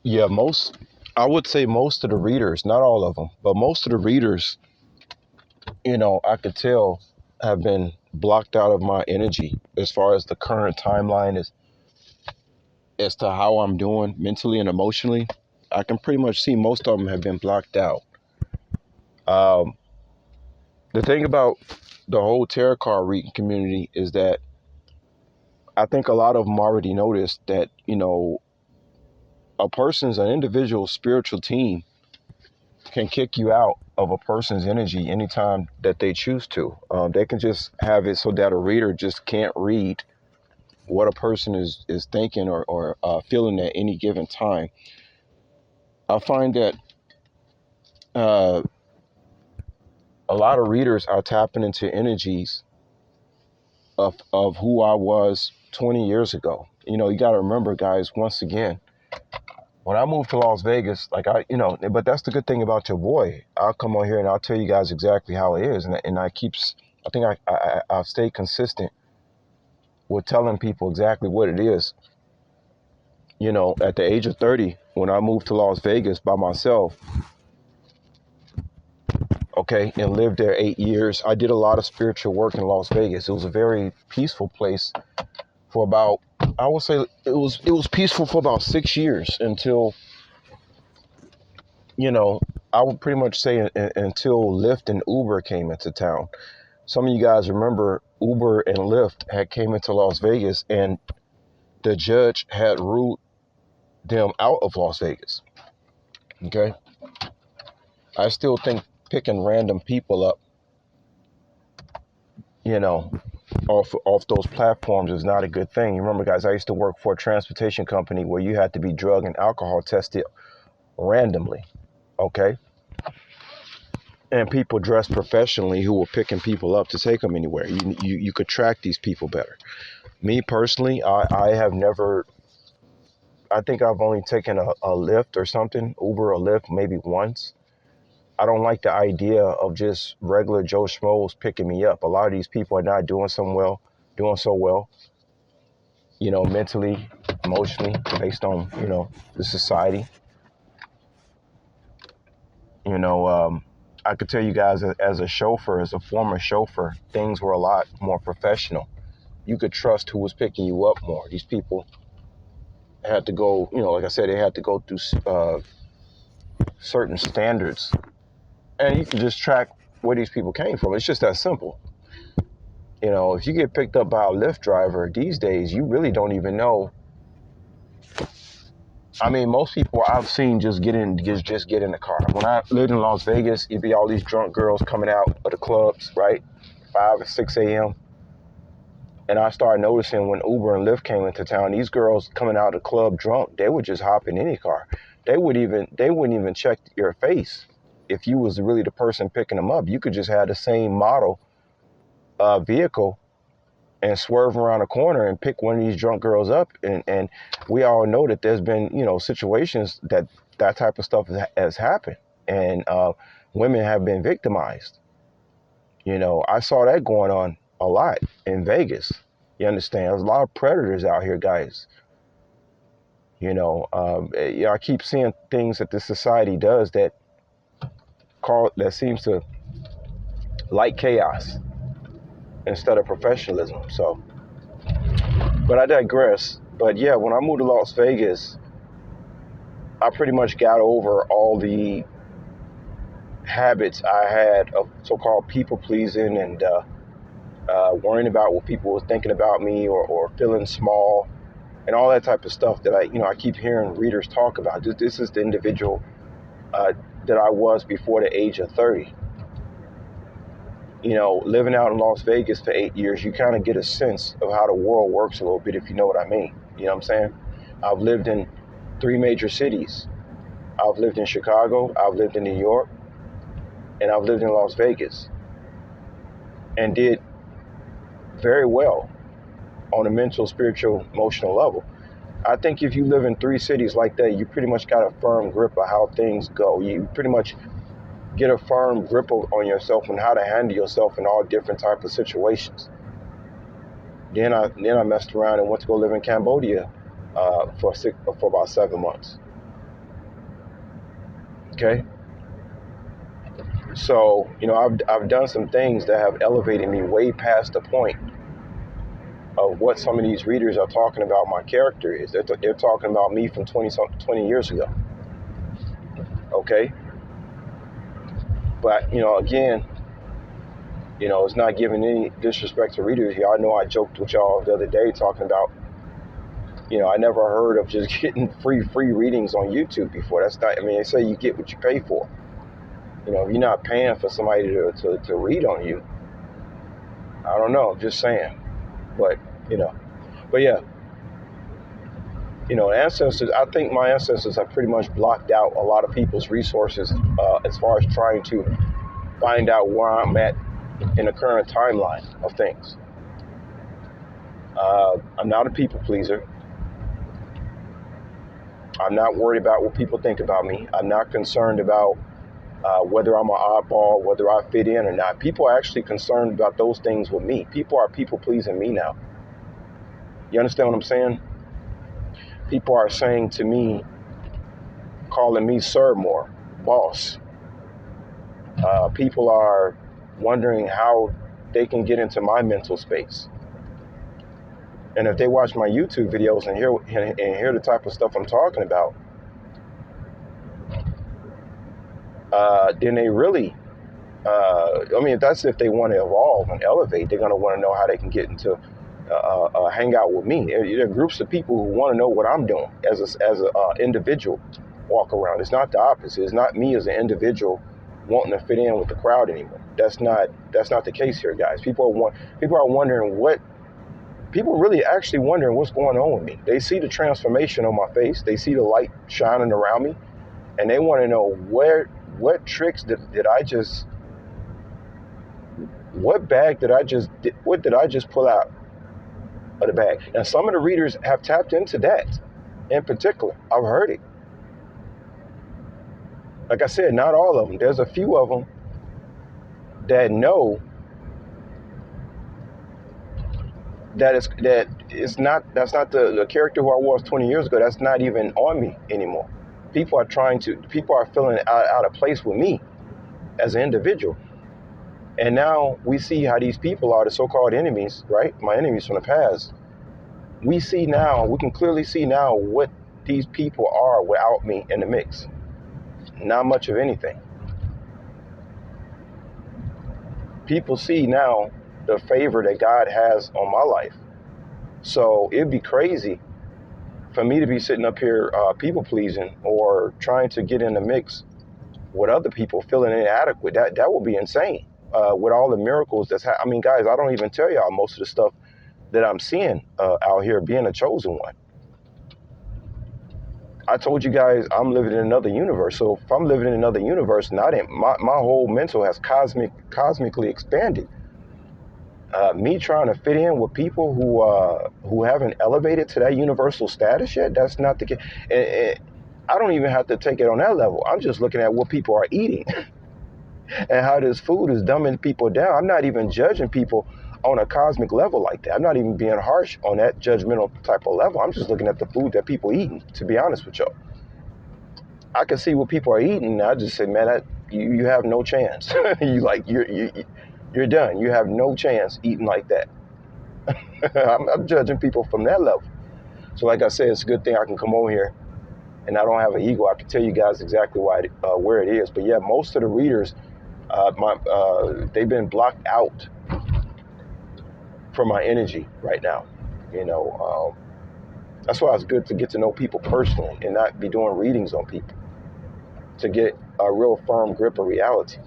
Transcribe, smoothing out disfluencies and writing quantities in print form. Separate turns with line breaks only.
Yeah, I would say most of the readers, not all of them, but most of the readers, I could tell have been blocked out of my energy as far as the current timeline is as to how I'm doing mentally and emotionally. I can pretty much see most of them have been blocked out. Um, the thing about the whole tarot card reading community is that I think a lot of them already noticed that, an individual spiritual team can kick you out of a person's energy anytime that they choose to. They can just have it so that a reader just can't read what a person is thinking or feeling at any given time. I find that uh, a lot of readers are tapping into energies of who I was 20 years ago. You got to remember, guys, once again, when I moved to Las Vegas, but that's the good thing about your boy. I'll come on here and I'll tell you guys exactly how it is. And I think I've stayed consistent with telling people exactly what it is. At the age of 30, when I moved to Las Vegas by myself, okay, and lived there 8 years, I did a lot of spiritual work in Las Vegas. It was a very peaceful place for about, I would say it was peaceful for about 6 years until, you know, I would pretty much say until Lyft and Uber came into town. Some of you guys remember Uber and Lyft had came into Las Vegas and the judge had ruled them out of Las Vegas. Okay. I still think picking random people up, you know, off those platforms is not a good thing. You remember, guys, I used to work for a transportation company where you had to be drug and alcohol tested randomly. Okay. And people dressed professionally who were picking people up to take them anywhere. You could track these people better. Me personally, I have never, I think I've only taken a Lyft or something, Uber or Lyft maybe once. I don't like the idea of just regular Joe Schmoes picking me up. A lot of these people are not doing so well, mentally, emotionally, based on, the society. You know, I could tell you guys as a chauffeur, as a former chauffeur, things were a lot more professional. You could trust who was picking you up more. These people had to go, like I said, they had to go through certain standards, and you can just track where these people came from. It's just that simple. If you get picked up by a Lyft driver these days, you really don't even know. I mean, most people I've seen just get in the car. When I lived in Las Vegas, it'd be all these drunk girls coming out of the clubs, right, 5 or 6 a.m. And I started noticing when Uber and Lyft came into town, these girls coming out of the club drunk, they would just hop in any car. They wouldn't even check your face if you was really the person picking them up. You could just have the same model vehicle and swerve around a corner and pick one of these drunk girls up. And we all know that there's been, situations that type of stuff has happened. And women have been victimized. I saw that going on a lot in Vegas. You understand? There's a lot of predators out here, guys. I keep seeing things that this society does that seems to like chaos instead of professionalism. So, but I digress. But yeah, when I moved to Las Vegas, I pretty much got over all the habits I had of so-called people pleasing and worrying about what people were thinking about me or feeling small and all that type of stuff that I keep hearing readers talk about. This is the individual uh, that I was before the age of 30. Living out in Las Vegas for 8 years, you kind of get a sense of how the world works a little bit, if you know what I mean. You know what I'm saying? I've lived in 3 major cities. I've lived in Chicago, I've lived in New York, and I've lived in Las Vegas, and did very well on a mental, spiritual, emotional level. I think if you live in 3 cities like that, you pretty much got a firm grip of how things go. You pretty much get a firm grip on yourself and how to handle yourself in all different types of situations. Then I messed around and went to go live in Cambodia for about 7 months. Okay. So, I've done some things that have elevated me way past the point of what some of these readers are talking about my character is. They're talking about me from 20 years ago. Okay. But, again, it's not giving any disrespect to readers. Y'all know I joked with y'all the other day talking about, I never heard of just getting free readings on YouTube before. That's not, they say you get what you pay for. If you're not paying for somebody to read on you, I don't know. I'm just saying. But, yeah, ancestors, I think my ancestors have pretty much blocked out a lot of people's resources as far as trying to find out where I'm at in the current timeline of things. I'm not a people pleaser. I'm not worried about what people think about me. I'm not concerned about whether I'm an oddball, whether I fit in or not. People are actually concerned about those things with me. People are people pleasing me now. You understand what I'm saying? People are saying to me, calling me sir more, boss. People are wondering how they can get into my mental space. And if they watch my YouTube videos and hear the type of stuff I'm talking about, then they really, that's if they want to evolve and elevate. They're going to want to know how they can get into hang out with me. There are groups of people who want to know what I'm doing as a individual walk around. It's not the opposite. It's not me as an individual wanting to fit in with the crowd anymore. That's not the case here, guys. People are wondering people really actually wondering what's going on with me. They see the transformation on my face. They see the light shining around me, and they want to know what tricks did I just, what bag did I just, what did I just pull out of the bag? Now, some of the readers have tapped into that in particular. I've heard it. Like I said, not all of them. There's a few of them that know that's not the character who I was 20 years ago. That's not even on me anymore. People are feeling out of place with me as an individual. And now we see how these people are the so-called enemies, right? My enemies from the past. We can clearly see now what these people are without me in the mix. Not much of anything. People see now the favor that God has on my life. So it'd be crazy for me to be sitting up here people pleasing or trying to get in the mix with other people feeling inadequate. That would be insane. With all the miracles guys, I don't even tell y'all most of the stuff that I'm seeing out here being a chosen one. I told you guys I'm living in another universe. So if I'm living in another universe, my whole mental has cosmically expanded. Me trying to fit in with people who haven't elevated to that universal status yet, that's not the case. And I don't even have to take it on that level. I'm just looking at what people are eating and how this food is dumbing people down. I'm not even judging people on a cosmic level like that. I'm not even being harsh on that judgmental type of level. I'm just looking at the food that people eating, to be honest with y'all. I can see what people are eating, and I just say, man, you have no chance. You're done. You have no chance eating like that. I'm judging people from that level. So like I said, it's a good thing I can come over here and I don't have an ego. I can tell you guys exactly where it is. But yeah, most of the readers, they've been blocked out from my energy right now. That's why it's good to get to know people personally and not be doing readings on people, to get a real firm grip of reality.